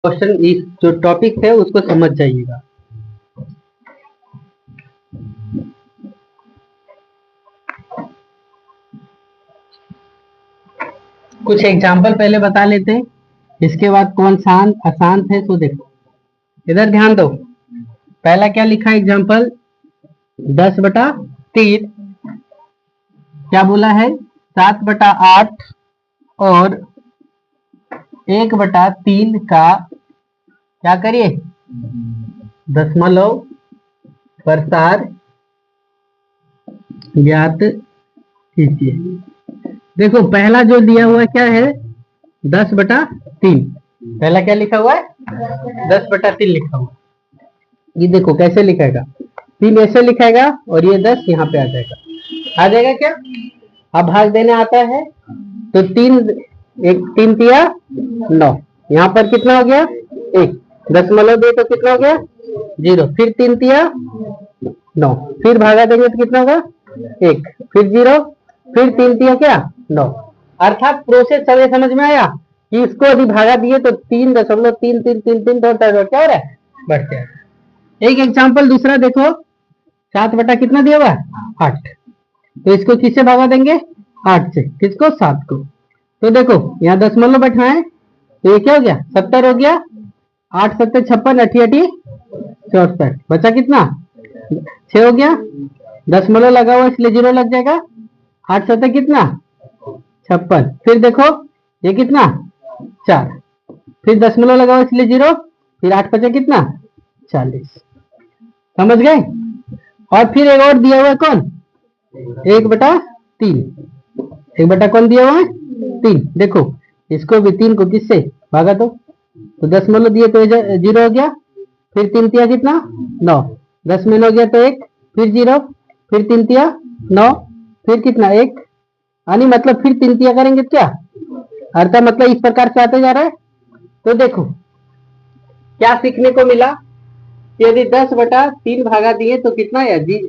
Question इस जो topic है उसको समझ जाइएगा। कुछ एग्जाम्पल पहले बता लेते हैं, इसके बाद कौन शांत अशांत है तो देखो इधर ध्यान दो। पहला क्या लिखा एग्जाम्पल 10/3 क्या बोला है 7/8 और 1/3 का क्या करिए दशमलव प्रसार ज्ञात कीजिए। देखो पहला जो दिया हुआ क्या है 10/3, पहला क्या लिखा हुआ है 10/3 लिखा हुआ। ये देखो कैसे लिखेगा 3 ऐसे लिखेगा और ये 10 यहाँ पे आ जाएगा क्या। अब भाग देने आता है तो 3 तिया 9, यहाँ पर कितना हो गया 1, दशमलव दे तो कितना हो गया 0, फिर 3 तिया 9, फिर भागा देंगे तो कितना होगा 1, फिर 0, फिर 3 तिया क्या 9। अर्थात प्रोसेस सभी समझ में आया कि इसको यदि भागा दिए तो 3.3333 क्या हो रहा है बढ़ गया। एक एग्जाम्पल दूसरा देखो 7 बटा कितना दिया हुआ है 8, तो इसको किससे भागा देंगे 8 से, किसको 7 को। तो देखो यहाँ दशमलव बैठना है तो ये क्या हो गया 70 हो गया, 8 7 56 88 64, बचा कितना 6 हो गया, दशमलव लगा हुआ इसलिए 0 लग जाएगा, 8 7 कितना 56, फिर देखो ये कितना 4, फिर दशमलव लगा हुआ इसलिए 0, फिर 8 5 कितना 40, समझ गए। और फिर एक और दिया हुआ है कौन 1/3, 1 कौन दिया हुआ है 3, देखो इसको भी 3 को किससे भागा दो तो दशमलव दिए तो 0 हो गया, फिर 3 तिया कितना 9, 10 में 9 गया तो 1, फिर 0, फिर 3 तिया 9, फिर कितना 1, यानी मतलब फिर 3 तिया करेंगे क्या अर्थात मतलब इस प्रकार से आते जा रहा है। तो देखो क्या सीखने को मिला, यदि 10/3 भागा दिए तो कितना है जी